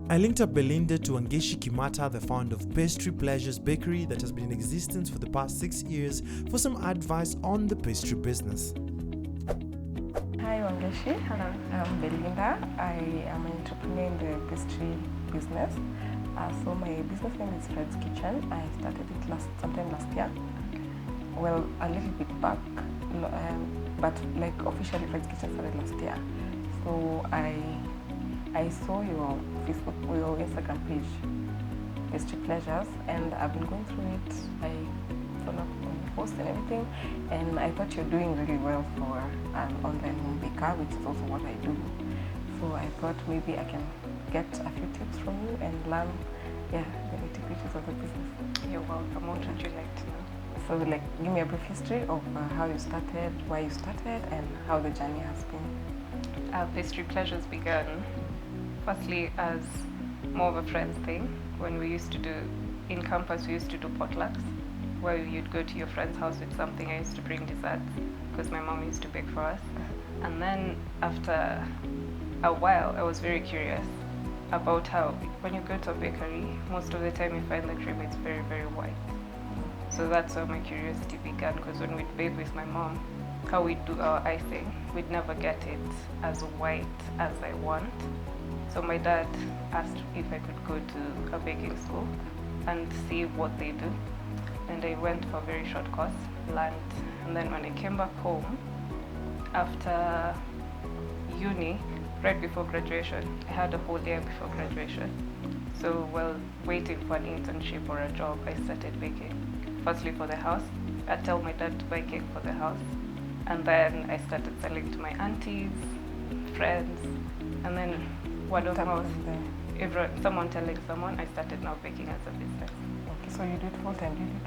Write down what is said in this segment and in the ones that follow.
I linked up Belinda to Wangeshi Kimata, the founder of Pastry Pleasures Bakery that has been in existence for the past 6 years, for some advice on the pastry business. Hi Wangeshi. Hello. I'm Belinda. I am an entrepreneur in the pastry business. So my business name is Fred's Kitchen. I started it sometime last year. Well, a little bit back, but like officially Fred's Kitchen started last year. So I saw your Facebook or your Instagram page, Pastry Pleasures, and I've been going through it. I follow up on the post and everything, and I thought you're doing really well for an online home baker, which is also what I do. So I thought maybe I can get a few tips from you and learn, the nitty-gritties of the business. You're welcome. What would you like to know? So give me a brief history of how you started, why you started, and how the journey has been. Pastry Pleasures began firstly as more of a friends thing. When we used to do, in campus we used to do potlucks, where you'd go to your friend's house with something. I used to bring desserts because my mom used to bake for us. And then after a while, I was very curious about how when you go to a bakery, most of the time you find the cream is very, very white. So that's where my curiosity began, because when we'd bake with my mom, how we do our icing, we'd never get it as white as I want. So my dad asked if I could go to a baking school and see what they do. And I went for a very short course, learned, and then when I came back home, after uni, right before graduation, I had a whole year before graduation. So while waiting for an internship or a job, I started baking. Firstly for the house, I'd tell my dad to buy cake for the house, and then I started selling to my aunties, friends, and then word of mouth. Someone telling someone, I started now baking as a business. Okay, so you do it full time?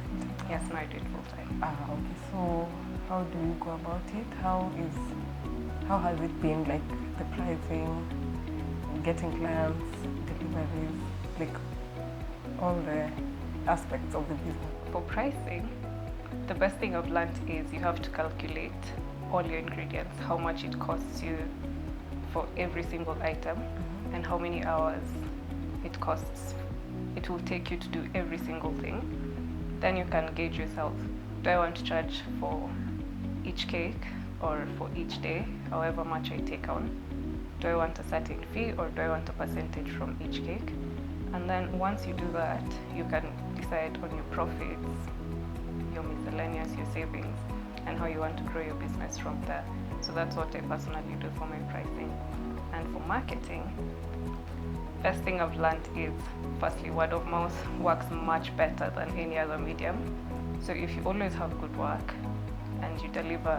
Yes, now I do it full time. Okay. So how do you go about it? How has it been, like the pricing, getting clients, deliveries, all the aspects of the business? For pricing, the best thing I've learned is you have to calculate all your ingredients, how much it costs you for every single item, and how many hours it will take you to do every single thing. Then you can gauge yourself. Do I want to charge for each cake or for each day, however much I take on? Do I want a certain fee, or do I want a percentage from each cake? And then once you do that, you can decide on your profits, your miscellaneous, your savings, and how you want to grow your business from there. So that's what I personally do for my pricing. And for marketing, best thing I've learned is, firstly, word of mouth works much better than any other medium. So if you always have good work and you deliver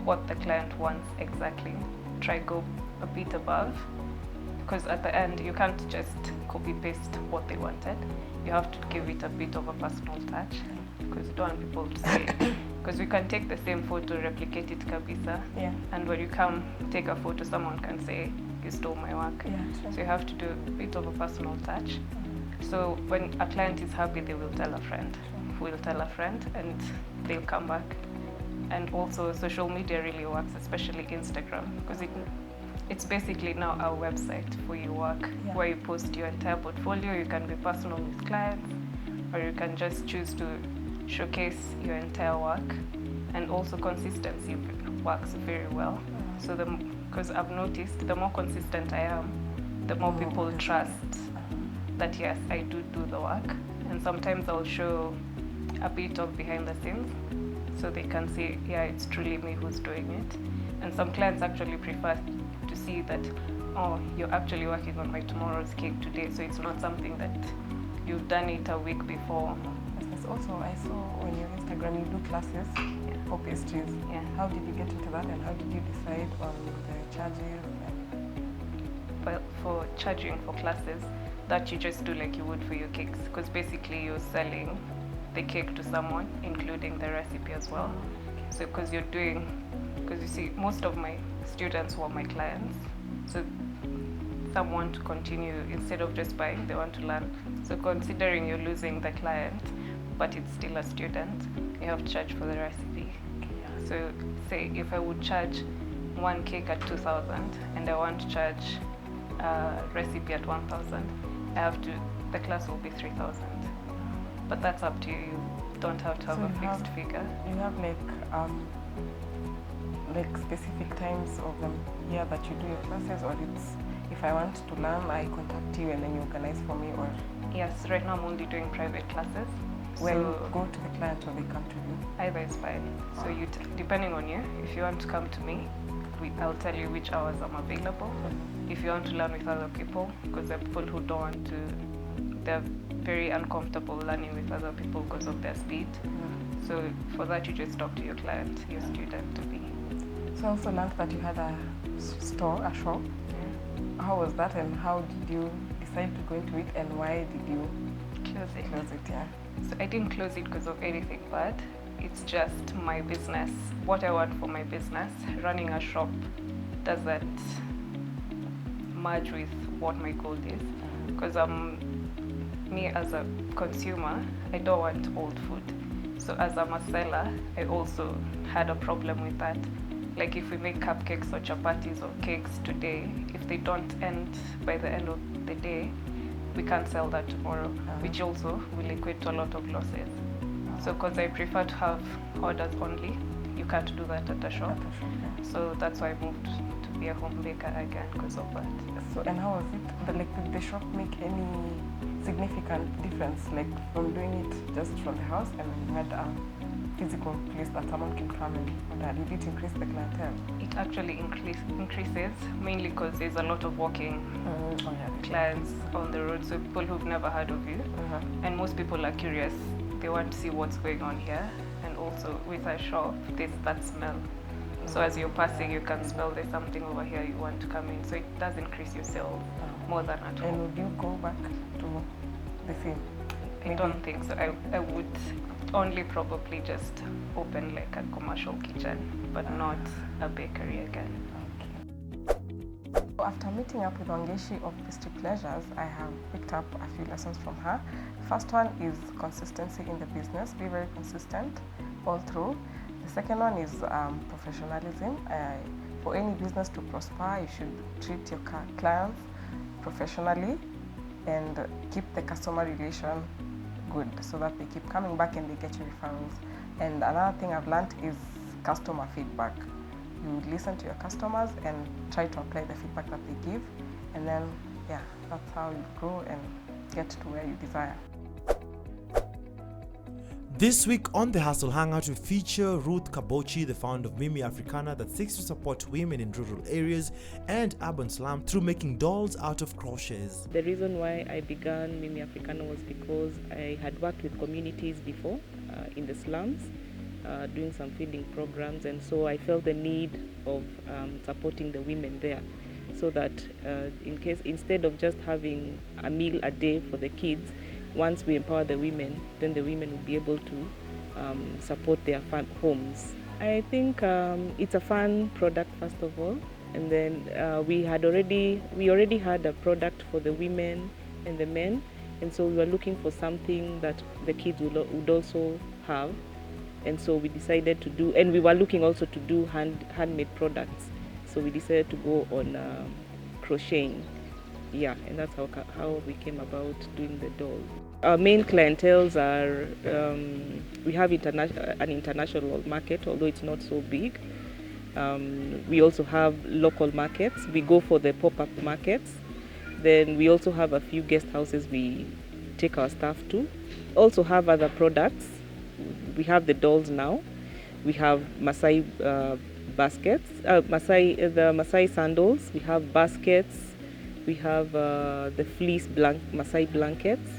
what the client wants exactly, try go a bit above, because at the end you can't just copy paste what they wanted. You have to give it a bit of a personal touch, because you don't want people to say, because we can take the same photo, replicate it kabisa, and when you come take a photo, someone can say you stole my work. Sure. So you have to do a bit of a personal touch. So when a client is happy, they will tell a friend, who will tell a friend, and they'll come back. And also social media really works, especially Instagram, because it's basically now our website for your work, where you post your entire portfolio. You can be personal with clients, or you can just choose to showcase your entire work. And also consistency works very well. So because I've noticed, the more consistent I am, the more people trust that yes, I do the work. And sometimes I'll show a bit of behind the scenes, so they can see, it's truly me who's doing it. And some clients actually prefer to see that, you're actually working on my tomorrow's cake today, so it's not something that you've done it a week before. Also, I saw on your Instagram you do classes for pastries. How did you get into that, and how did you decide on the charges? Well, for charging for classes, that you just do like you would for your cakes, because basically you're selling the cake to someone, including the recipe as well. So because you see, most of my students who are my clients, so some want to continue, instead of just buying, they want to learn. So considering you're losing the client, but it's still a student, you have to charge for the recipe. So say if I would charge one cake at 2,000 and I want to charge a recipe at 1,000, the class will be 3,000. But that's up to you. You don't have to have So a you fixed have- figure. You have like specific times of the year that you do your classes, or it's if I want to learn, I contact you and then you organize for me, or Yes, right now I'm only doing private classes. when you So go to the client or they come to you. either is fine. So depending on you, if you want to come to me, I'll tell you which hours I'm available. If you want to learn with other people, because there are people who don't want to, they're very uncomfortable learning with other people because of their speed. So for that, you just talk to your client, your student to be. So I also learned that you had a store, a shop. How was that, and how did you decide to go into it, and why did you Close it. close it? Yeah. So I didn't close it because of anything bad. It's just my business. What I want for my business, running a shop doesn't merge with what my goal is. Because me as a consumer, I don't want old food. So as I'm a seller, I also had a problem with that. Like if we make cupcakes or chapatis or cakes today, if they don't end by the end of the day, we can't sell that tomorrow, which also will equate to a lot of losses. So because I prefer to have orders only, you can't do that at a shop. So that's why I moved to be a home baker again because of that. So, and how was it? But like, did the shop make any significant difference, like from doing it just from the house and then you had a physical place that someone can come and order? Did it increase the clientele? It actually increases, mainly because there's a lot of walking clients on the road, so people who've never heard of you. And most people are curious. They want to see what's going on here. And also with a shop, there's that smell. So as you're passing, you can smell there's something over here you want to come in. So it does increase your sales more than at home. And would you go back to the same? I don't think so. I would only probably just open like a commercial kitchen, but not a bakery again. After meeting up with Wangeshi of Pastry Pleasures, I have picked up a few lessons from her. First one is consistency in the business. Be very consistent all through. The second one is professionalism. For any business to prosper, you should treat your clients professionally and keep the customer relation good so that they keep coming back and they get you referrals. And another thing I've learned is customer feedback. You listen to your customers and try to apply the feedback that they give, and then that's how you grow and get to where you desire. This week on the Hustle Hangout, we feature Ruth Kabochi, the founder of Mimi Africana, that seeks to support women in rural areas and urban slum through making dolls out of crochets. The reason why I began Mimi Africana was because I had worked with communities before in the slums, doing some feeding programs, and so I felt the need of supporting the women there, so that instead of just having a meal a day for the kids, once we empower the women, then the women will be able to support their homes. I think it's a fun product, first of all, and then we already had a product for the women and the men, and so we were looking for something that the kids would also have, and so we decided to do, and we were looking also to do handmade products, so we decided to go on crocheting. Yeah, and that's how we came about doing the doll. Our main clienteles are, we have an international market, although it's not so big. We also have local markets. We go for the pop-up markets. Then we also have a few guest houses we take our staff to. Also have other products. We have the dolls now. We have Maasai baskets, the Maasai sandals. We have baskets. We have the fleece Maasai blankets.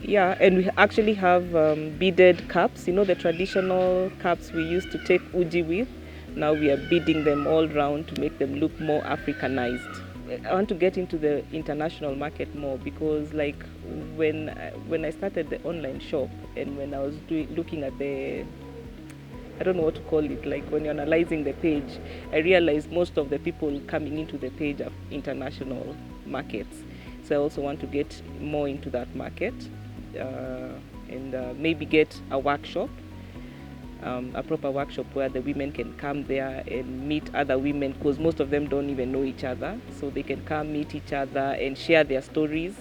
Yeah, and we actually have beaded cups, the traditional cups we used to take uji with. Now we are beading them all round to make them look more Africanized. I want to get into the international market more because, like, when I started the online shop and when I was looking at I don't know what to call it, like when you're analyzing the page, I realized most of the people coming into the page are international markets. So I also want to get more into that market and maybe get a workshop, a proper workshop where the women can come there and meet other women, because most of them don't even know each other. So they can come meet each other and share their stories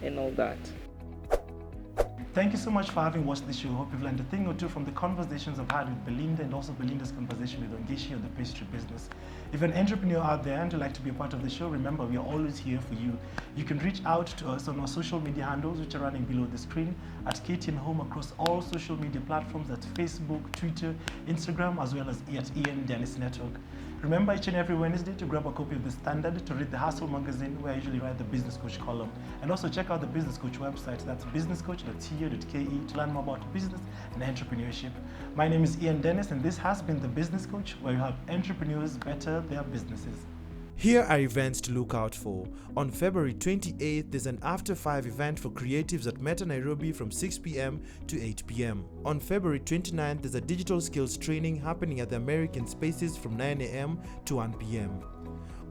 and all that. Thank you so much for having watched the show. Hope you've learned a thing or two from the conversations I've had with Belinda and also Belinda's conversation with Ongeshi on the pastry business. If you're an entrepreneur out there and you'd like to be a part of the show, remember we are always here for you. You can reach out to us on our social media handles, which are running below the screen, at KTN Home across all social media platforms, that's Facebook, Twitter, Instagram, as well as at Ian Dennis Network. Remember each and every Wednesday to grab a copy of The Standard to read the Hustle magazine, where I usually write the Business Coach column. And also check out the Business Coach website, that's businesscoach.co.ke, to learn more about business and entrepreneurship. My name is Ian Dennis, and this has been the Business Coach, where you help entrepreneurs better their businesses. Here are events to look out for. On February 28th, there's an After 5 event for creatives at Meta Nairobi from 6 p.m. to 8 p.m. On February 29th, there's a digital skills training happening at the American Spaces from 9 a.m. to 1 p.m.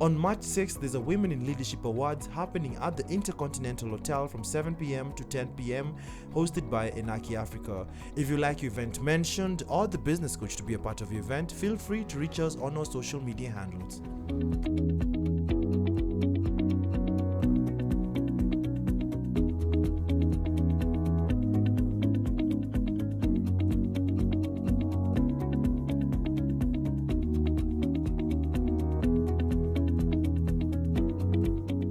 On March 6th, there's a Women in Leadership Awards happening at the Intercontinental Hotel from 7 p.m. to 10 p.m. hosted by Enaki Africa. If you like your event mentioned or the Business Coach to be a part of your event, feel free to reach us on our social media handles.